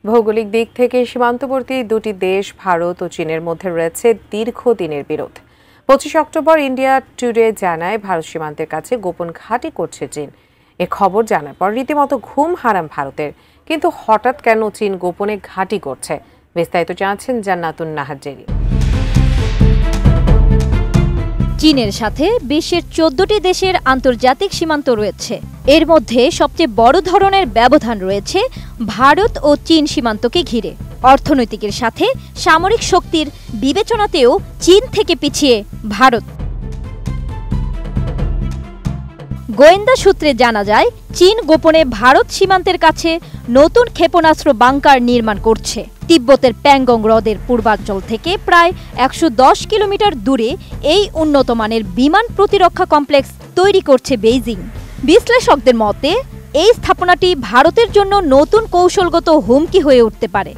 ভৌগোলিক দিক থেকে সীমান্তবর্তী দুটি দেশ ভারত ও চীনের মধ্যে রয়েছে দীর্ঘদিনের বিরোধ। 25 অক্টোবর ইন্ডিয়া টুডে জানায় ভারত সীমান্তের কাছে গোপন ঘাঁটি করছে চীন। এ খবর জানার পর রীতিমতো ঘুম হারাম ভারতের। কিন্তু হঠাৎ কেন চীন গোপনে ঘাঁটি করছে, বিস্তারিত জানাচ্ছেন জান্নাতুন নাহার জেরি। চীনের সাথে বিশ্বের 14টি দেশের আন্তর্জাতিক সীমান্ত রয়েছে। এর মধ্যে সবচেয়ে বড় ধরনের ব্যবধান রয়েছে ভারত ও চীন সীমান্তকে ঘিরে। অর্থনৈতিকের সাথে সামরিক শক্তির বিবেচনাতেও চীন থেকে পিছিয়ে ভারত। গোয়েন্দা সূত্রে জানা যায়, চীন গোপনে ভারত সীমান্তের কাছে নতুন ক্ষেপণাস্ত্র বাংকার নির্মাণ করছে। তিব্বতের প্যাংগং হ্রদের পূর্বাঞ্চল থেকে প্রায় 110 কিলোমিটার দূরে এই উন্নত মানের বিমান প্রতিরক্ষা কমপ্লেক্স তৈরি করছে বেইজিং। বিশ্লেষকদের মতে, এই স্থাপনাটি ভারতের জন্য নতুন কৌশলগত হুমকি হয়ে উঠতে পারে।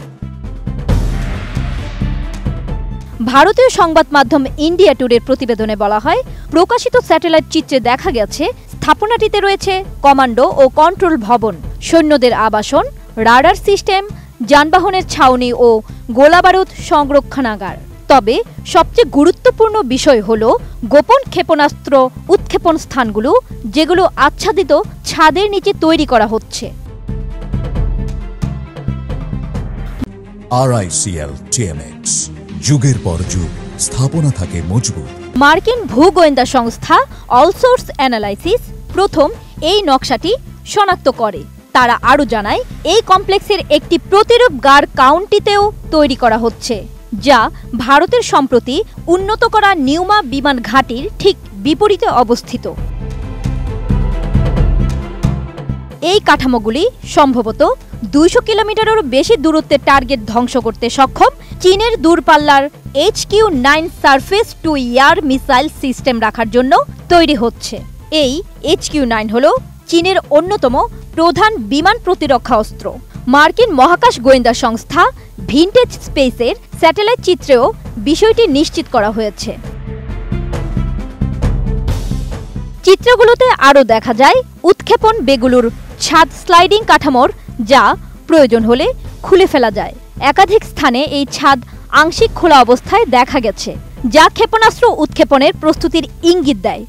ভারতীয় সংবাদ মাধ্যম ইন্ডিয়া টুডের প্রতিবেদনে বলা হয়, প্রকাশিত স্যাটেলাইট চিত্রে দেখা গেছে স্থাপনাটিতে রয়েছে কমান্ডো ও কন্ট্রোল ভবন, সৈন্যদের আবাসন, রাডার সিস্টেম, যানবাহনের ছাউনি ও গোলাবারুদ সংরক্ষণাগার। তবে সবচেয়ে গুরুত্বপূর্ণ বিষয় হল গোপন ক্ষেপণাস্ত্র উৎক্ষেপণ স্থানগুলো, যেগুলো আচ্ছাদিত ছাদের নিচে তৈরি করা হচ্ছে। RICL TMX, যুগের পর যুগ স্থাপনা থাকে মজবুত। মার্কিন ভূগোয়েন্দা সংস্থা অলসোর্স অ্যানালাইসিস প্রথম এই নকশাটি শনাক্ত করে। তারা আরও জানায়, এই কমপ্লেক্সের একটি প্রতিরূপ গার কাউন্টিতেও তৈরি করা হচ্ছে, যা ভারতের সম্প্রতি উন্নত করা নিউমা বিমান ঘাঁটির ঠিক বিপরীতে অবস্থিত। এই কাঠামোগুলি সম্ভবত 200 কিলোমিটারেরও বেশি দূরত্বের টার্গেট ধ্বংস করতে সক্ষম চীনের দূরপাল্লার HQ-9 surface two air missile system রাখার জন্য তৈরি হচ্ছে। এই HQ-9 হল চীনের অন্যতম প্রধান বিমান প্রতিরক্ষা অস্ত্র। মার্কিন মহাকাশ গোয়েন্দা সংস্থা ভিনটেজ স্পেসের স্যাটেলাইট চিত্রেও বিষয়টি নিশ্চিত করা হয়েছে। চিত্রগুলোতে আরও দেখা যায় উৎক্ষেপণ বেগুলোর ছাদ স্লাইডিং কাঠামোর, যা প্রয়োজন হলে খুলে ফেলা যায়। একাধিক স্থানে এই ছাদ আংশিক খোলা অবস্থায় দেখা গেছে, যা ক্ষেপণাস্ত্র উৎক্ষেপণের প্রস্তুতির ইঙ্গিত দেয়।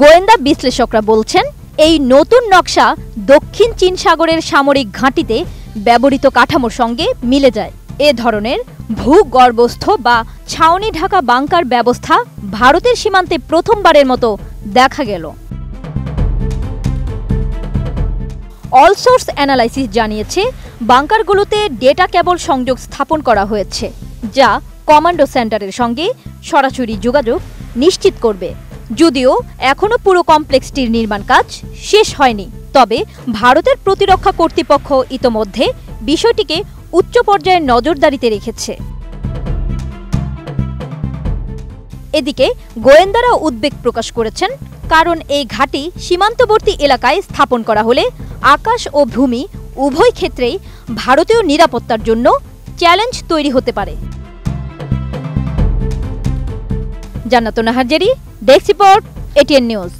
গোয়েন্দা বিশ্লেষকরা বলছেন, এই নতুন নকশা দক্ষিণ চীন সাগরের সামরিক ঘাঁটিতে ব্যবহৃত কাঠামোর সঙ্গে মিলে যায়। এ ধরনের ভূগর্ভস্থ বা ছাউনি ঢাকা বাংকার ব্যবস্থা ভারতের সীমান্তে প্রথমবারের মতো দেখা গেল। অলসোর্স অ্যানালাইসিস জানিয়েছে, বাংকারগুলোতে ডেটা কেবল সংযোগ স্থাপন করা হয়েছে, যা কমান্ডো সেন্টারের সঙ্গে সরাসরি যোগাযোগ নিশ্চিত করবে। যদিও এখনও পুরো কমপ্লেক্সটির নির্মাণ কাজ শেষ হয়নি, তবে ভারতের প্রতিরক্ষা কর্তৃপক্ষ ইতোমধ্যে বিষয়টিকে উচ্চ পর্যায়ে নজরদারিতে রেখেছে। এদিকে গোয়েন্দারা উদ্বেগ প্রকাশ করেছেন, কারণ এই ঘাঁটি সীমান্তবর্তী এলাকায় স্থাপন করা হলে আকাশ ও ভূমি উভয় ক্ষেত্রেই ভারতীয় নিরাপত্তার জন্য চ্যালেঞ্জ তৈরি হতে পারে। জান্নাতুন Nahar Jerry, desk report, ATN news.